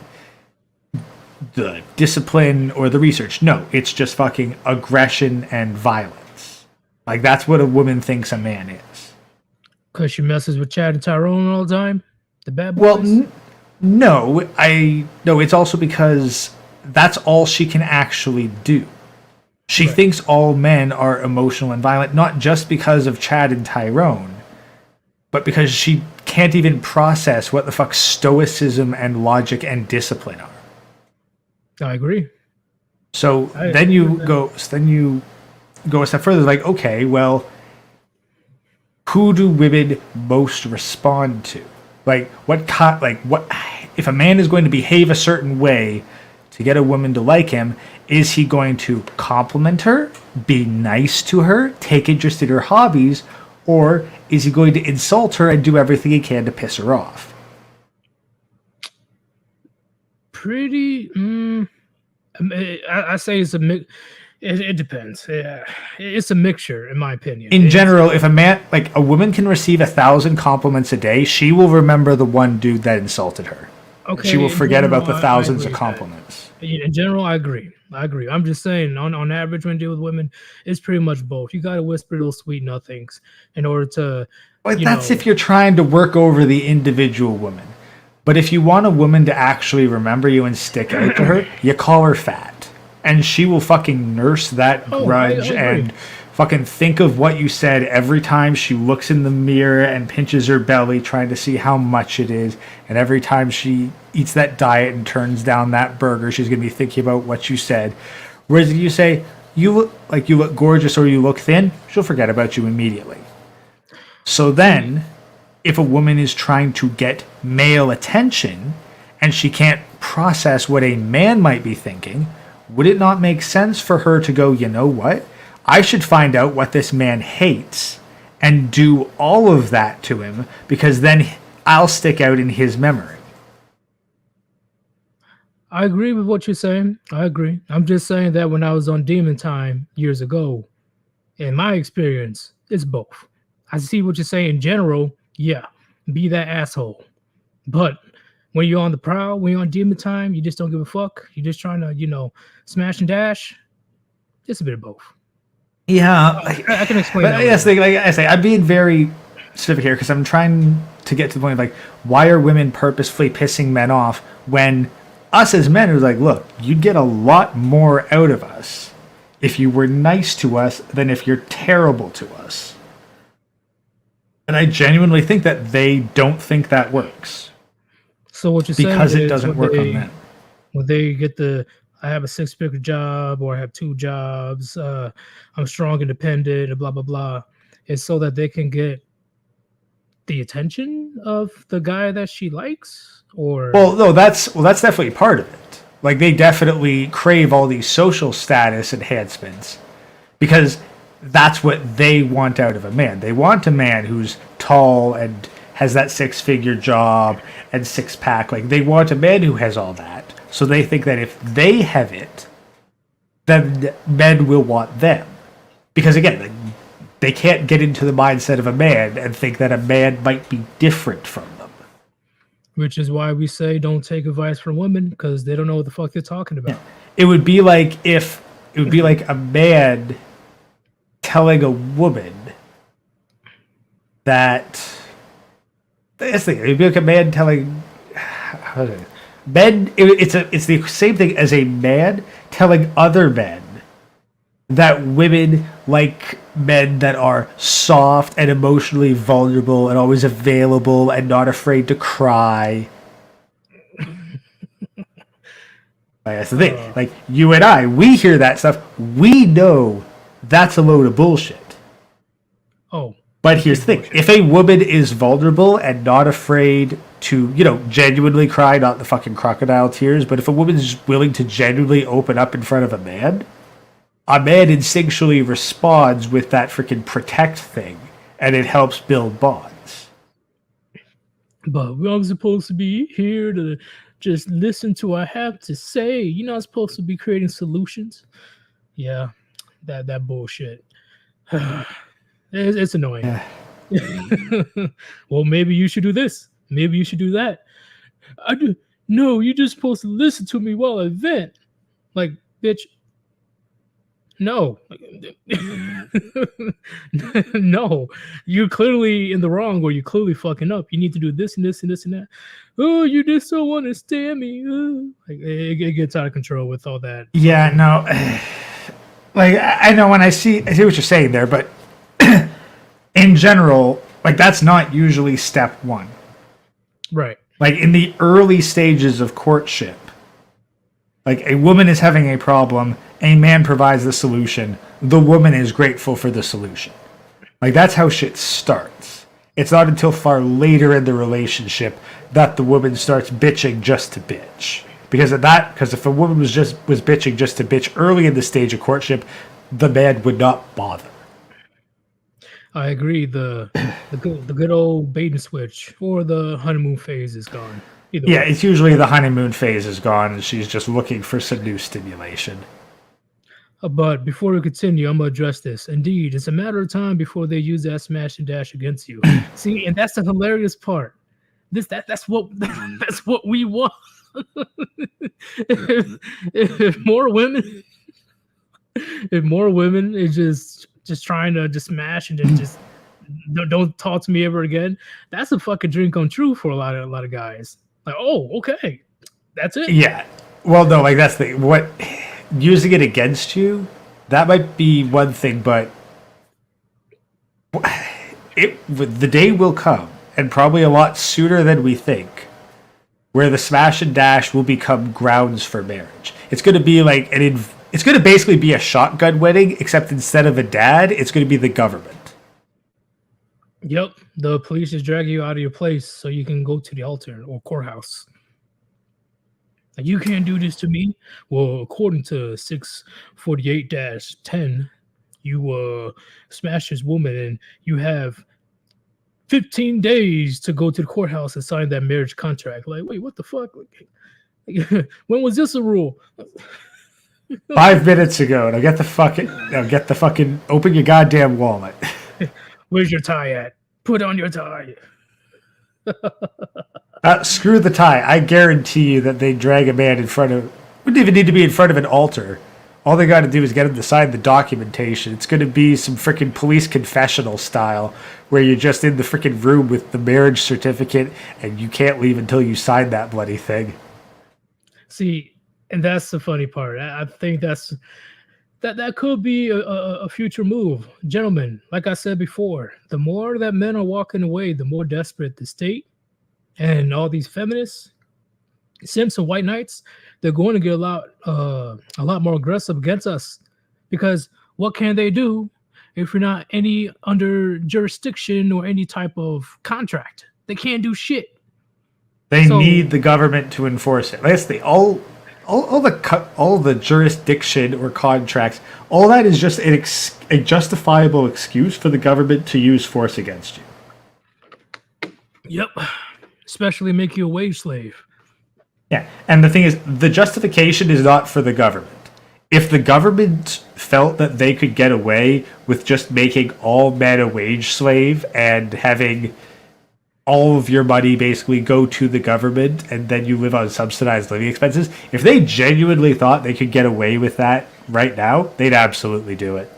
the discipline or the research. No, it's just fucking aggression and violence. Like that's what a woman thinks a man is. Because she messes with Chad and Tyrone all the time? The bad boys? Well, no, it's also because that's all she can actually do. She thinks all men are emotional and violent, not just because of Chad and Tyrone, but because she can't even process what the fuck stoicism and logic and discipline are. I agree. So then you go a step further, like, okay, well, who do women most respond to? Like what if a man is going to behave a certain way to get a woman to like him, is he going to compliment her, be nice to her, take interest in her hobbies, or is he going to insult her and do everything he can to piss her off? Pretty. I say it's a mix. It depends. Yeah, it's a mixture, in my opinion. In general, if a woman can receive 1,000 compliments a day, she will remember the one dude that insulted her. Okay, She will forget general, about the I thousands agree of with compliments. that. In general, I agree. I'm just saying, on average, when you deal with women, it's pretty much both. You got to whisper those sweet nothings in order to. But that's if you're trying to work over the individual woman. But if you want a woman to actually remember you and stick out to her, you call her fat. And she will fucking nurse that grudge I agree. and fucking think of what you said every time she looks in the mirror and pinches her belly trying to see how much it is. And every time she eats that diet and turns down that burger, she's going to be thinking about what you said. Whereas if you say, you look gorgeous or you look thin, she'll forget about you immediately. So then, if a woman is trying to get male attention and she can't process what a man might be thinking, would it not make sense for her to go, you know what? I should find out what this man hates and do all of that to him because then I'll stick out in his memory. I agree with what you're saying. I agree. I'm just saying that when I was on Demon Time years ago, in my experience, it's both. I see what you're saying in general. Yeah, be that asshole. But when you're on the prowl, when you're on Demon Time, you just don't give a fuck. You're just trying to, smash and dash. Just a bit of both. Yeah, I can explain but that. yes, like I say, I'm being very specific here because I'm trying to get to the point of why are women purposefully pissing men off when us as men are like, look, you'd get a lot more out of us if you were nice to us than if you're terrible to us. And I genuinely think that they don't think that works. So what you're saying Because it is doesn't when work on men. When they get the I have a six-figure job or I have two jobs. I'm strong, independent, and blah blah blah. It's so that they can get the attention of the guy that she likes, or Well, no, that's definitely part of it. Like they definitely crave all these social status enhancements because that's what they want out of a man. They want a man who's tall and has that six-figure job and six-pack. Like they want a man who has all that. So they think that if they have it, then men will want them. Because again, like, they can't get into the mindset of a man and think that a man might be different from them. which is why we say don't take advice from women because they don't know what the fuck they're talking about. It would be like if it would be like a man telling a woman that this thing. It'd be like a man telling men. It's the same thing as a man telling other men that women like men that are soft and emotionally vulnerable and always available and not afraid to cry. That's the thing. Like you and I, we hear that stuff. We know that's a load of bullshit. Oh, But here's the thing: if a woman is vulnerable and not afraid to, genuinely cry, not the fucking crocodile tears, but if a woman's willing to genuinely open up in front of a man instinctually responds with that freaking protect thing, and it helps build bonds. but we're supposed to be here to just listen to what I have to say. You're not supposed to be creating solutions. Yeah, that bullshit. It's annoying. Well, maybe you should do this. Maybe you should do that. No, you're just supposed to listen to me while I vent. Like, bitch. No. No. You're clearly in the wrong or you're clearly fucking up. You need to do this and this and this and that. Oh, you just don't understand me. Like, it gets out of control with all that. Yeah, no. Like I know when I see what you're saying there, but in general, like that's not usually step one. Right. Like in the early stages of courtship, like a woman is having a problem, a man provides the solution, the woman is grateful for the solution. Like that's how shit starts. It's not until far later in the relationship that the woman starts bitching just to bitch. Because if a woman was bitching just to bitch early in the stage of courtship, the man would not bother. I agree. The good old bait and switch or the honeymoon phase is gone. Either Yeah, way. it's usually the honeymoon phase is gone and she's just looking for some new stimulation. But before we continue, I'm gonna address this. Indeed, it's a matter of time before they use that smash and dash against you. See, and that's the hilarious part. That's what that's what we want. if more women, if more women is just trying to just smash and then just don't talk to me ever again, that's a fucking dream come true for a lot of guys. Like, oh, okay, that's it. Yeah. Well, no, like that's what using it against you, that might be one thing, but the day will come, and probably a lot sooner than we think, where the smash and dash will become grounds for marriage. It's going to be like it's going to basically be a shotgun wedding, except instead of a dad, it's going to be the government. Yep, the police just drag you out of your place so you can go to the altar or courthouse. Like, you can't do this to me. Well, according to 648-10, you smashed this woman and you have 15 days to go to the courthouse and sign that marriage contract. Like, wait, what the fuck? When was this a rule? 5 minutes ago. Now get the fucking open your goddamn wallet. Where's your tie at? Put on your tie. Screw the tie. I guarantee you that they drag a man in front of. Wouldn't even need to be in front of an altar. All they got to do is get him to sign the documentation. It's going to be some freaking police confessional style, where you're just in the freaking room with the marriage certificate, and you can't leave until you sign that bloody thing. See, and that's the funny part. I think that could be a future move. Gentlemen, like I said before, the more that men are walking away, the more desperate the state and all these feminists Simps and white knights, they're going to get a lot more aggressive against us because what can they do if you're not any under jurisdiction or any type of contract? They can't do shit. They So need the government to enforce it. That's the all the jurisdiction or contracts. All that is just a justifiable excuse for the government to use force against you. yep, especially make you a wage slave. Yeah, and the thing is, the justification is not for the government. If the government felt that they could get away with just making all men a wage slave and having all of your money basically go to the government and then you live on subsidized living expenses, if they genuinely thought they could get away with that right now, they'd absolutely do it.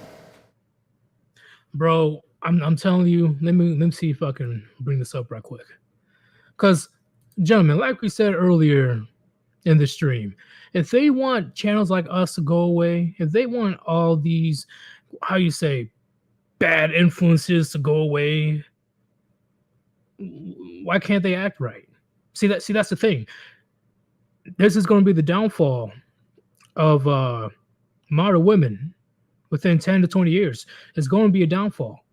Bro, I'm telling you, let me see if I can bring this up right quick. Because, gentlemen, like we said earlier in the stream, if they want channels like us to go away, if they want all these, how you say, bad influences to go away, why can't they act right? See that's the thing. This is going to be the downfall of modern women within 10 to 20 years. It's going to be a downfall.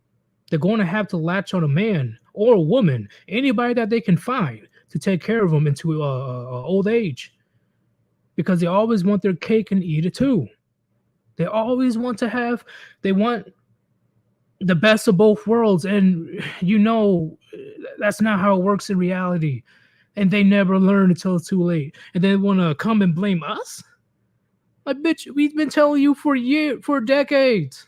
They're going to have to latch on a man or a woman, anybody that they can find to take care of them into old age, because they always want their cake and eat it too. They always want to have, they want the best of both worlds, and that's not how it works in reality. And they never learn until it's too late, and they want to come and blame us. Like, bitch, we've been telling you for decades.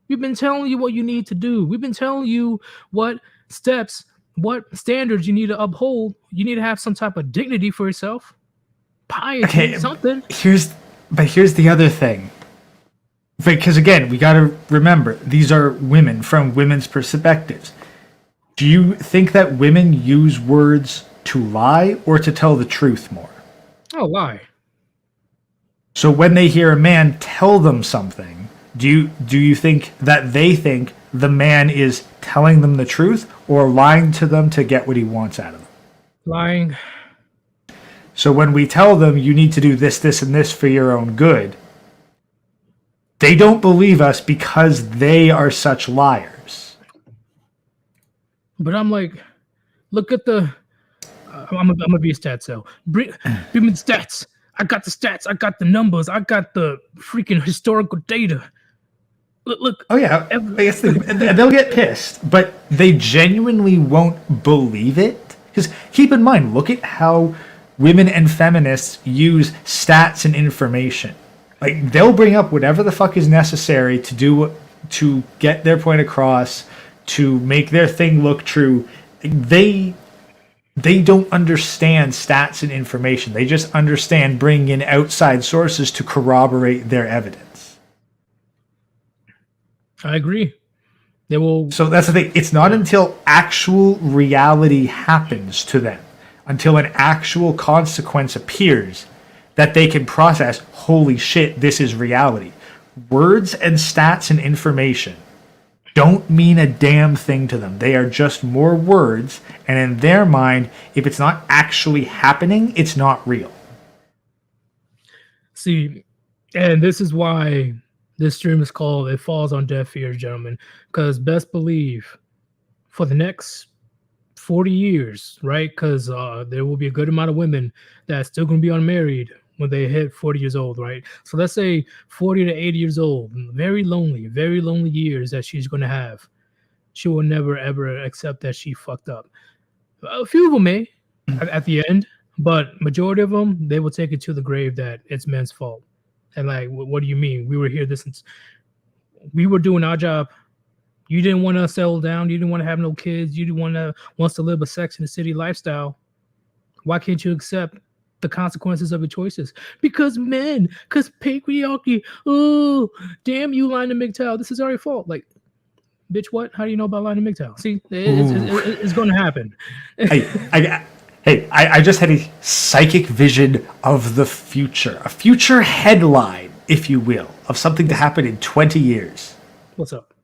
We've been telling you what you need to do. We've been telling you what steps, what standards you need to uphold. You need to have some type of dignity for yourself, piety, something. Here's the other thing. Because again, we got to remember, these are women from women's perspectives. Do you think that women use words to lie or to tell the truth more? Oh, lie. So when they hear a man tell them something, do you think that they think the man is telling them the truth or lying to them to get what he wants out of them? Lying. So when we tell them you need to do this, this, and this for your own good, they don't believe us because they are such liars. But I'm like, look at the. I'm gonna be a stat cell. Bring me the stats. I got the stats. I got the numbers. I got the freaking historical data. Look. Oh yeah, they'll get pissed, but they genuinely won't believe it. Because keep in mind, look at how women and feminists use stats and information. Like, they'll bring up whatever the fuck is necessary to get their point across, to make their thing look true. They don't understand stats and information. They just understand bringing in outside sources to corroborate their evidence. I agree. They will. So that's the thing. It's not until actual reality happens to them, until an actual consequence appears, that they can process, holy shit, this is reality. Words and stats and information don't mean a damn thing to them. They are just more words, and in their mind, if it's not actually happening, it's not real. See, and this is why this stream is called It Falls on Deaf Ears, gentlemen, because best believe for the next 40 years, right? Because there will be a good amount of women that's still going to be unmarried when they hit 40 years old, right? So let's say 40 to 80 years old, very lonely years that she's going to have. She will never, ever accept that she fucked up. A few of them may at the end, but majority of them, they will take it to the grave that it's men's fault. And like, what do you mean? We were here we were doing our job. You didn't want to settle down. You didn't want to have no kids. You didn't want to live a Sex in the City lifestyle. Why can't you accept the consequences of your choices? Because patriarchy. Oh, damn you, Lina MGTOW. This is our fault. Like, bitch, what? How do you know about Lina MGTOW? See, it's going to happen. I just had a psychic vision of the future, a future headline, if you will, of something to happen in 20 years. What's up?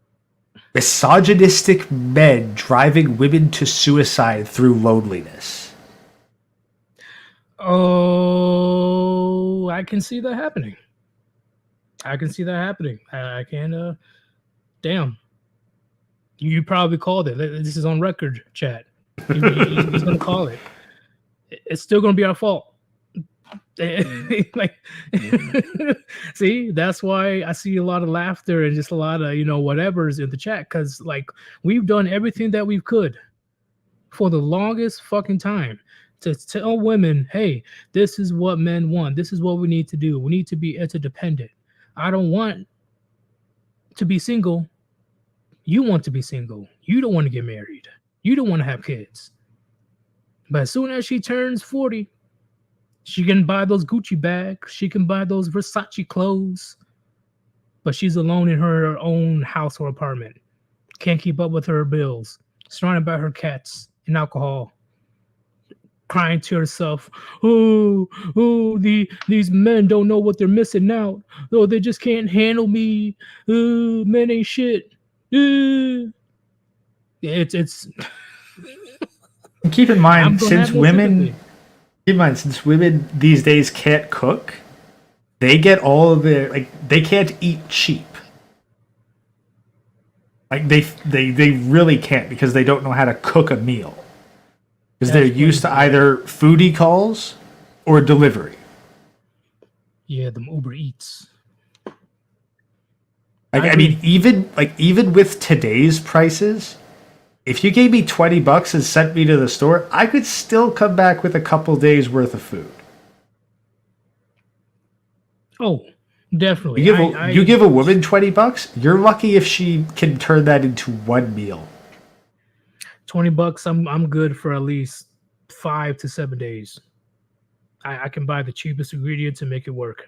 Misogynistic men driving women to suicide through loneliness. Oh, I can see that happening. I can see that happening. I can. Damn, you probably called it. This is on record, chat. He's gonna call it. It's still gonna be our fault. Like, see, that's why I see a lot of laughter and just a lot of whatever's in the chat, because like we've done everything that we could for the longest fucking time to tell women, hey, this is what men want. This is what we need to do. We need to be interdependent. I don't want to be single. You want to be single. You don't want to get married. You don't want to have kids. But as soon as she turns 40, she can buy those Gucci bags. She can buy those Versace clothes. But she's alone in her own house or apartment. Can't keep up with her bills. Surrounded by her cats and alcohol. Crying to herself, these men don't know what they're missing out. Oh, they just can't handle me. Men ain't shit. It's Keep in mind, since women these days can't cook, they get all of their they can't eat cheap. Like they really can't, because they don't know how to cook a meal. Because they're used to either foodie calls or delivery. Yeah, them Uber Eats. I mean, even with today's prices, if you gave me $20 and sent me to the store, I could still come back with a couple days worth of food. Oh, definitely. You give a woman $20, you're lucky if she can turn that into one meal. $20, I'm good for at least 5 to 7 days. I can buy the cheapest ingredients and make it work.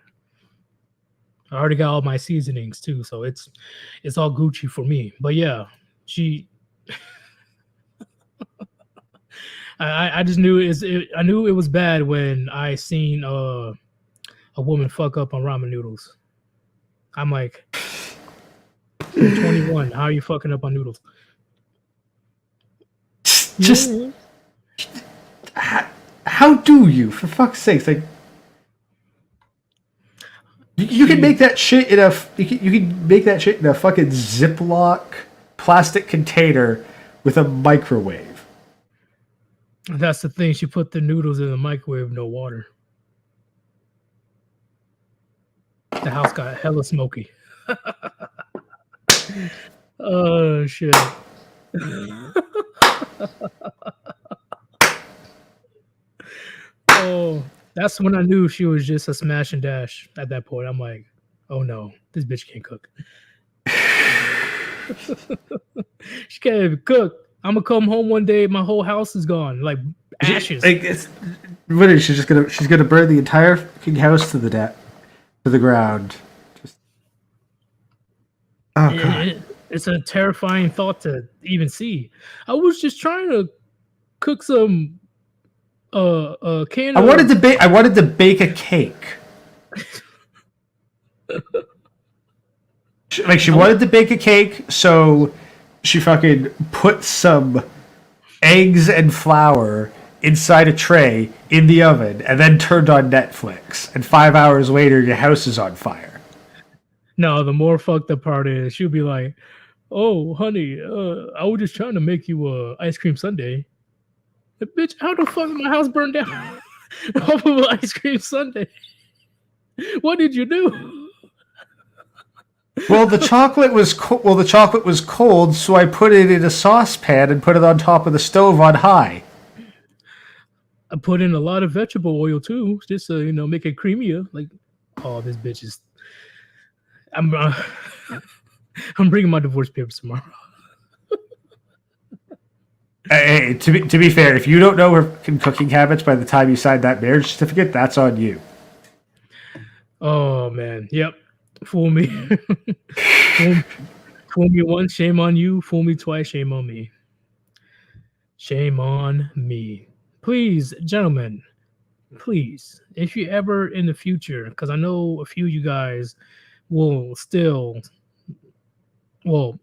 I already got all my seasonings too, so it's all Gucci for me. But yeah, she. I just knew I knew it was bad when I seen a woman fuck up on ramen noodles. I'm like, you're 21. How are you fucking up on noodles? Just how do you, for fuck's sakes? Like, you can make that shit in a fucking Ziploc plastic container with a microwave. That's the thing. She put the noodles in the microwave, no water. The house got hella smoky. Oh shit. Oh, that's when I knew she was just a smash and dash at that point. I'm like, oh no, this bitch can't cook. She can't even cook. I'm gonna come home one day, my whole house is gone, like ashes. She's gonna burn the entire fucking house to the ground. Just oh god. It's a terrifying thought to even see. I was just trying to cook some can. I wanted to bake a cake. She wanted to bake a cake, so she fucking put some eggs and flour inside a tray in the oven, and then turned on Netflix. And 5 hours later, your house is on fire. No, the more fucked up part is she'll be like, "Oh, honey, I was just trying to make you a ice cream sundae." Bitch, how the fuck my house burned down off of an ice cream sundae? What did you do? Well, the chocolate was cold, so I put it in a saucepan and put it on top of the stove on high. I put in a lot of vegetable oil too, just to make it creamier. Like, oh, this bitch is. I'm bringing my divorce papers tomorrow. Hey, to be fair, if you don't know her cooking habits by the time you signed that marriage certificate, that's on you. Oh man, yep. Fool me. Fool me once, shame on you. Fool me twice, shame on me. Shame on me. Please, gentlemen, please, if you ever in the future, because I know a few of you guys will still, well,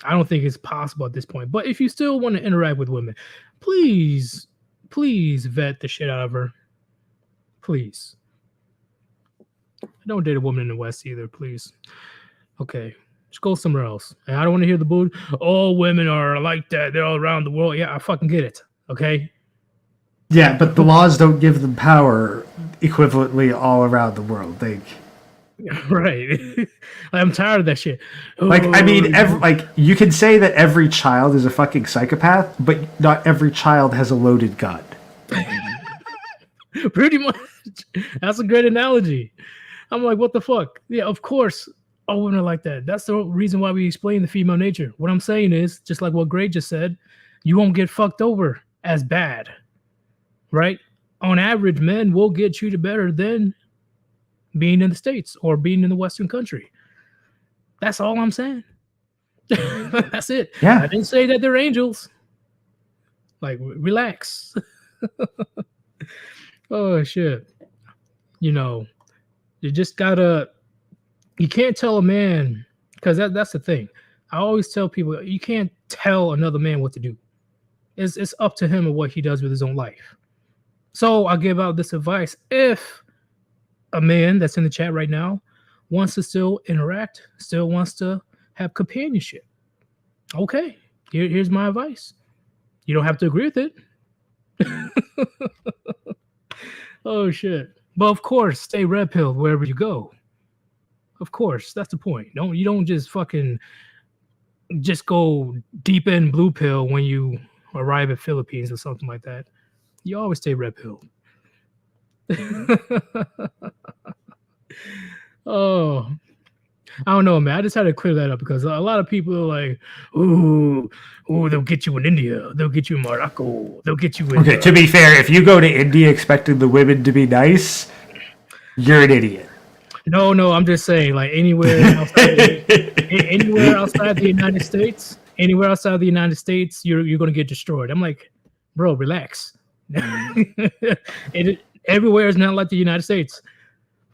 I don't think it's possible at this point, but if you still want to interact with women, please vet the shit out of her. Please. Don't date a woman in the West either, please. Okay. Just go somewhere else. And I don't want to hear the bull. All women are like that. They're all around the world. Yeah, I fucking get it. Okay. Yeah, but the laws don't give them power equivalently all around the world. Right. I'm tired of that shit. Like, I mean, Oh, you can say that every child is a fucking psychopath, but not every child has a loaded gun. pretty much. That's a great analogy. I'm like, what the fuck? Yeah, of course. All women are like that. That's the reason why we explain the female nature. What I'm saying is, just like what Gray just said, you won't get fucked over as bad, right? On average, men will get treated better than being in the States or being in the Western country. That's all I'm saying. That's it. Yeah. I didn't say that they're angels. Like, relax. Oh, shit. You know, you just gotta, you can't tell a man, because that's the thing. I always tell people, you can't tell another man what to do. It's up to him and what he does with his own life. So I give out this advice. If a man that's in the chat right now wants to still interact, still wants to have companionship, okay, here's my advice. You don't have to agree with it. Oh, shit. But of course, stay red pilled wherever you go. Of course, that's the point. You don't just fucking just go deep in blue pill when you arrive at Philippines or something like that. You always stay red pilled. Oh, I don't know, man. I just had to clear that up because a lot of people are like, ooh, they'll get you in India. They'll get you in Morocco. They'll get you in. Okay, to be fair, if you go to India expecting the women to be nice, you're an idiot. No, I'm just saying, like anywhere outside, anywhere outside the United States, you're gonna get destroyed. I'm like, bro, relax. Everywhere is not like the United States.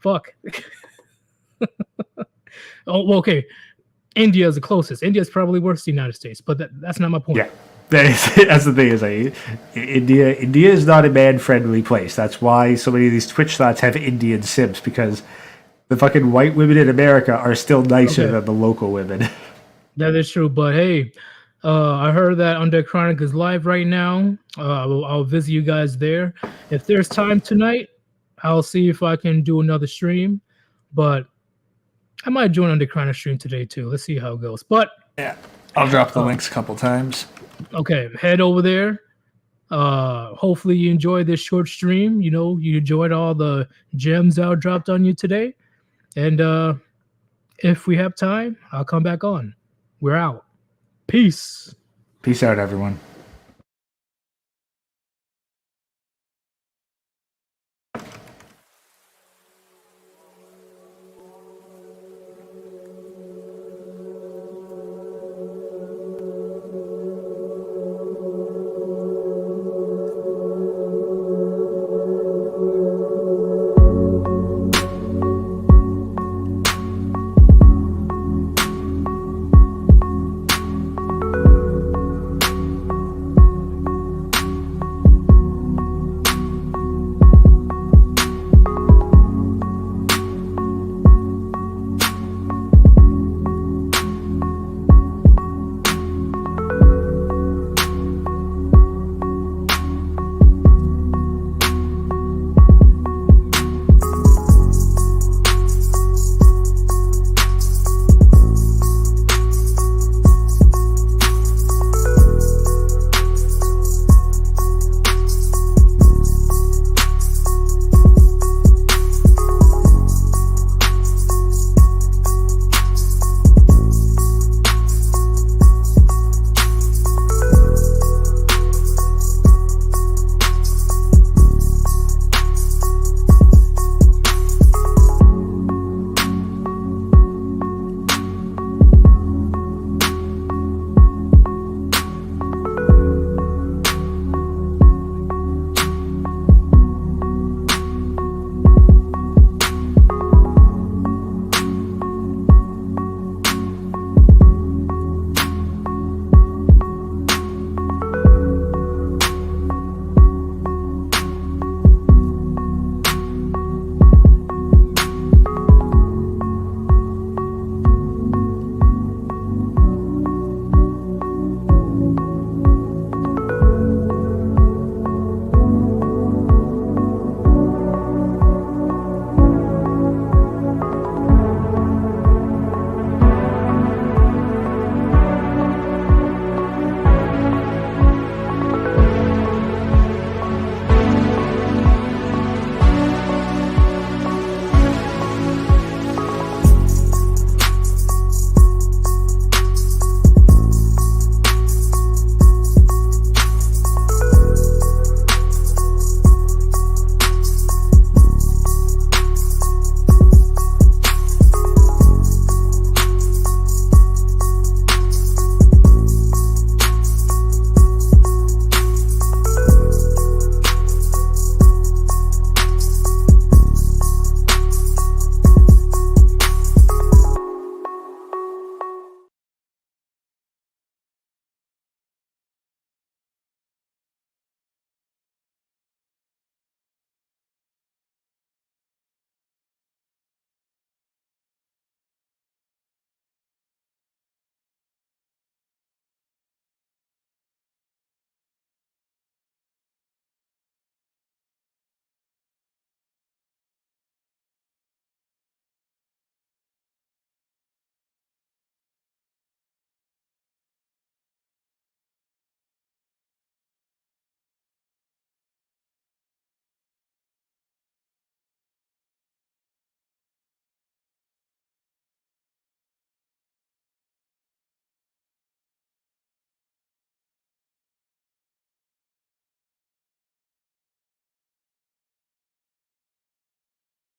Fuck. Oh, well, okay. India is the closest. India is probably worse than the United States, but that's not my point. Yeah, that's the thing. Is like India is not a man-friendly place. That's why so many of these Twitch thoughts have Indian sims, because the fucking white women in America are still nicer than the local women. That is true, but hey, I heard that Undead Chronic is live right now. I'll visit you guys there. If there's time tonight, I'll see if I can do another stream, but I might join Undead Chronic stream today too. Let's see how it goes. But yeah, I'll drop the links a couple times. Okay, head over there. Hopefully you enjoyed this short stream. You know, you enjoyed all the gems that I dropped on you today. And if we have time, I'll come back on. We're out. Peace. Peace out, everyone.